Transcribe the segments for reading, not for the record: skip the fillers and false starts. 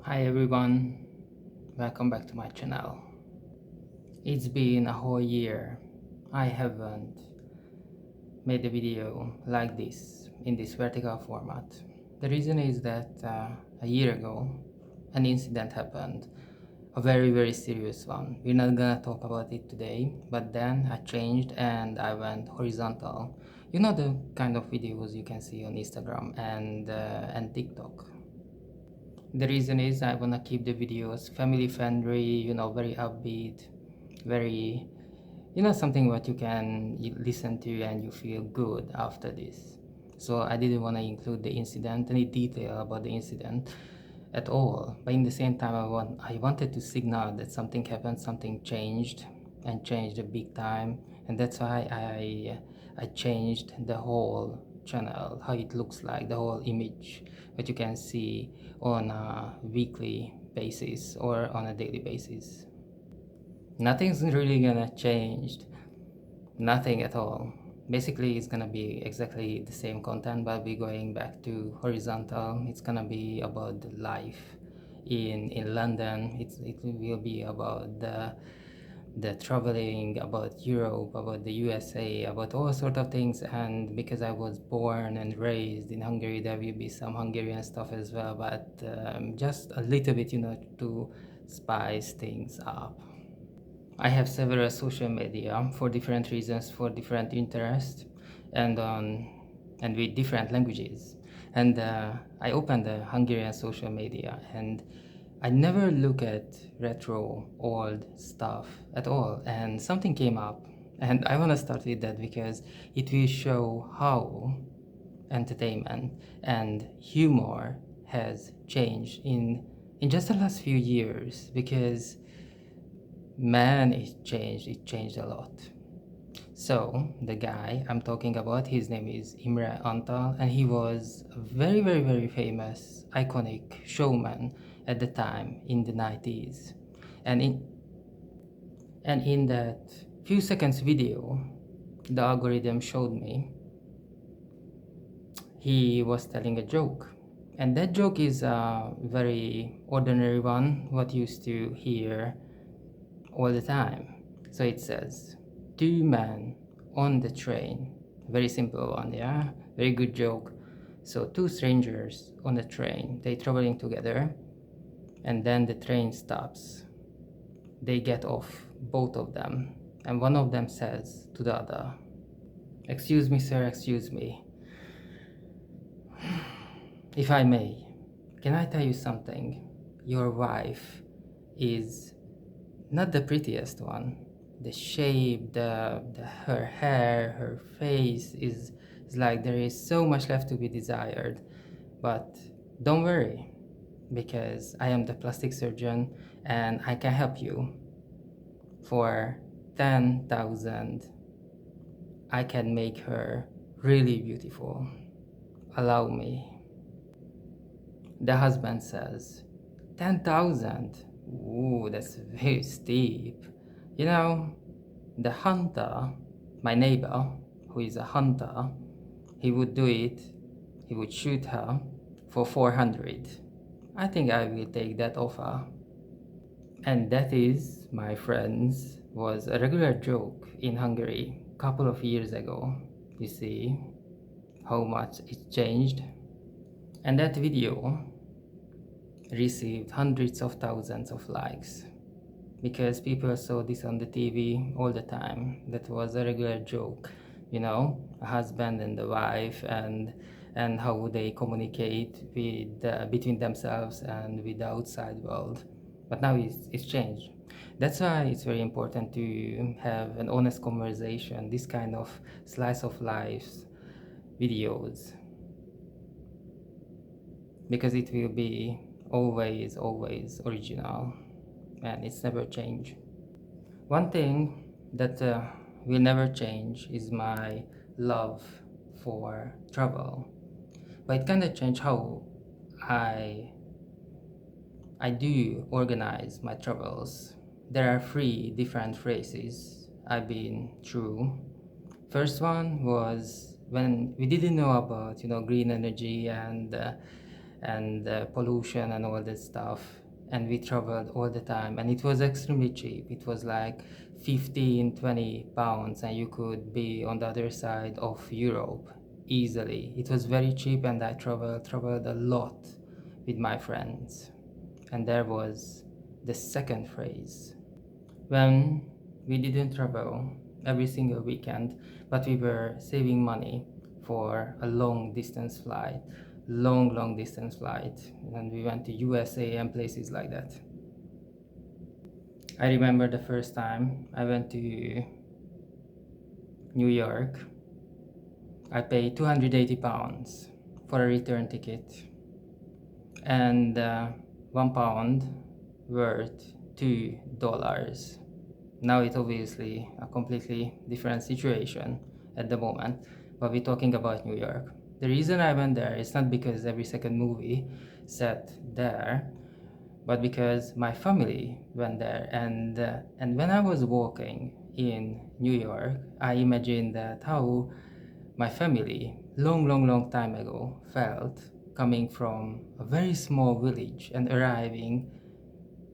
Hi everyone, welcome back to my channel. It's been a whole year. I haven't made a video like this in this vertical format. The reason is that a year ago an incident happened, a very serious one. We're not gonna talk about it today, but then I changed and I went horizontal. You know the kind of videos you can see on Instagram and TikTok. The reason is I wanna keep the videos family friendly, very upbeat, very, something what you can listen to and you feel good after this. So I didn't want to include the incident, any detail about the incident at all. But in the same time, I wanted to signal that something happened, something changed, and changed a big time. And that's why I changed the whole channel, how it looks like, the whole image, what you can see on a weekly basis or on a daily basis. Nothing's really gonna change, nothing at all. Basically it's gonna be exactly the same content, but we're going back to horizontal. It's gonna be about the life in London. It will be about the traveling, about Europe, about the USA, about all sort of things. And because I was born and raised in Hungary, there will be some Hungarian stuff as well, but just a little bit, to spice things up. I have several social media for different reasons, for different interests, and and with different languages. And I opened the Hungarian social media, and I never look at retro old stuff at all. And something came up, and I want to start with that because it will show how entertainment and humor has changed in just the last few years. Because man, it changed a lot. So the guy I'm talking about, his name is Imre Antal, and he was a very famous iconic showman at the time in the 90s. And in and in that few seconds video the algorithm showed me, he was telling a joke. And that joke is a very ordinary one, what used to hear all the time. So it says, two men on the train. Very simple one, yeah? Very good joke. So two strangers on the train, they traveling together, and then the train stops. They get off, both of them, and one of them says to the other, excuse me, sir, excuse me. If I may, can I tell you something? Your wife is not the prettiest one. The shape, her hair, her face is like there is so much left to be desired. But don't worry, because I am the plastic surgeon and I can help you. For 10,000, I can make her really beautiful. Allow me. The husband says, 10,000? Ooh, that's very steep. You know, the hunter, my neighbor, who is a hunter, he would do it, he would shoot her for 400. I think I will take that offer. And that is, my friends, was a regular joke in Hungary a couple of years ago. You see how much it changed. And that video received hundreds of thousands of likes because people saw this on the TV all the time. That was a regular joke, a husband and the wife, and how they communicate with between themselves and with the outside world. But now it's changed. That's why it's very important to have an honest conversation, this kind of slice of life videos, because it will be always original, and it's never change. One thing that will never change is my love for travel, but it kind of changed how I I do organize my travels. There are three different phases I've been through. First one was when we didn't know about green energy and pollution and all that stuff. And we traveled all the time, and it was extremely cheap. It was like 15-20 pounds, and you could be on the other side of Europe easily. It was very cheap, and I traveled a lot with my friends. And there was the second phrase. When we didn't travel every single weekend, but we were saving money for a long distance flight, long distance flight, and we went to USA and places like that. I remember the first time I went to New York. I paid 280 pounds for a return ticket, and 1 pound worth $2. Now it's obviously a completely different situation at the moment, but we're talking about New York. The reason I went there is not because every second movie set there, but because my family went there, and when I was walking in New York, I imagined that how my family long time ago felt coming from a very small village and arriving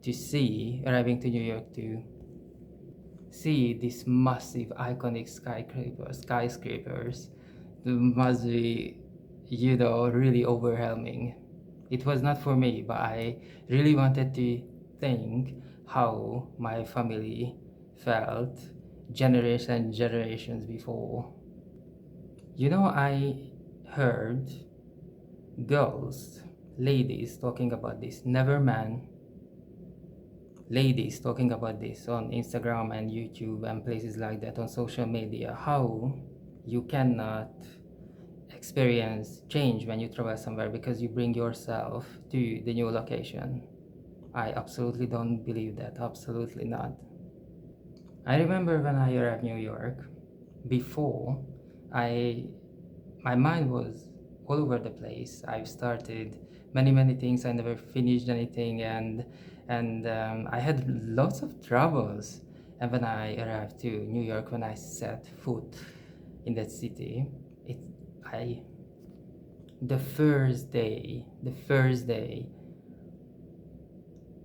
to New York to see these massive iconic skyscrapers. Must be, really overwhelming. It was not for me, but I really wanted to think how my family felt generations before. I heard girls, ladies talking about this, never man, ladies talking about this on Instagram and YouTube and places like that, on social media, how you cannot experience change when you travel somewhere because you bring yourself to the new location. I absolutely don't believe that, absolutely not. I remember when I arrived New York, before I my mind was all over the place. I've started many things. I never finished anything, and I had lots of troubles. And when I arrived to New York, when I set foot in that city, it I the first day,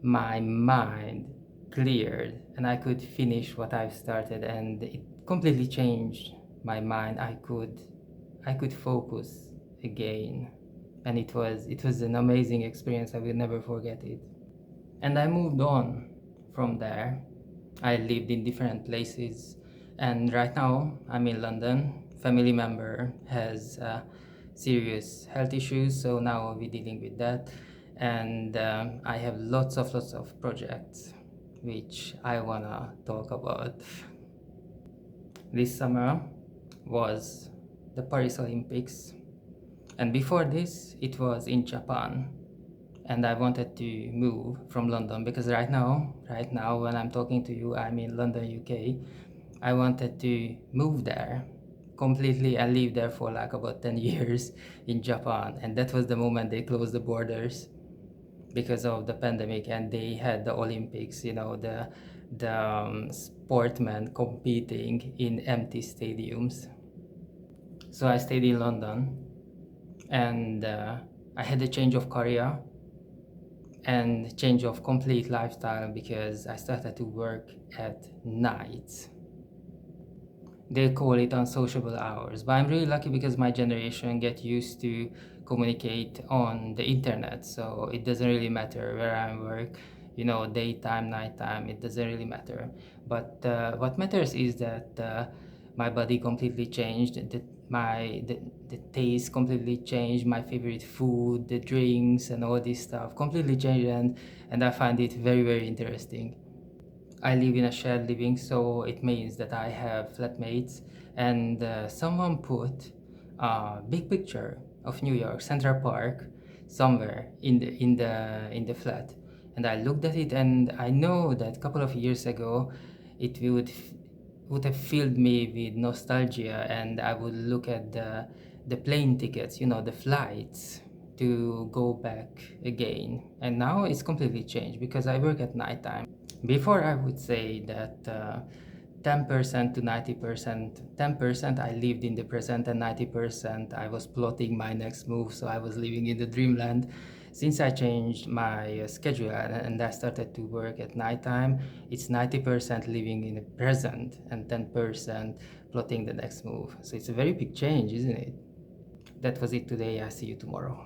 my mind cleared and I could finish what I've started, and it completely changed my mind. I could focus again, and it was an amazing experience. I will never forget it. And I moved on from there. I lived in different places, and right now I'm in London. Family member has serious health issues, so now we're dealing with that. And I have lots of projects which I wanna talk about. This summer was the Paris Olympics, and before this it was in Japan. And I wanted to move from London because right now when I'm talking to you, I'm in London, UK. I wanted to move there completely and live there for like about 10 years in Japan. And that was the moment they closed the borders because of the pandemic, and they had the Olympics, the sportmen competing in empty stadiums. So I stayed in London, and I had a change of career and change of complete lifestyle because I started to work at night. They call it unsociable hours, but I'm really lucky because my generation get used to communicate on the internet, so it doesn't really matter where I work, daytime, nighttime, it doesn't really matter. But what matters is that my body completely changed, the taste completely changed, my favorite food, the drinks and all this stuff completely changed, and I find it very interesting. I live in a shared living, so it means that I have flatmates, and someone put a big picture of New York Central Park somewhere in the flat, and I looked at it, and I know that a couple of years ago it would have filled me with nostalgia, and I would look at the plane tickets, the flights to go back again. And now it's completely changed because I work at nighttime. Before, I would say that 10% to 90%. 10% I lived in the present, and 90% I was plotting my next move, so I was living in the dreamland. Since I changed my schedule and I started to work at nighttime, it's 90% living in the present and 10% plotting the next move. So it's a very big change, isn't it? That was it today. I see you tomorrow.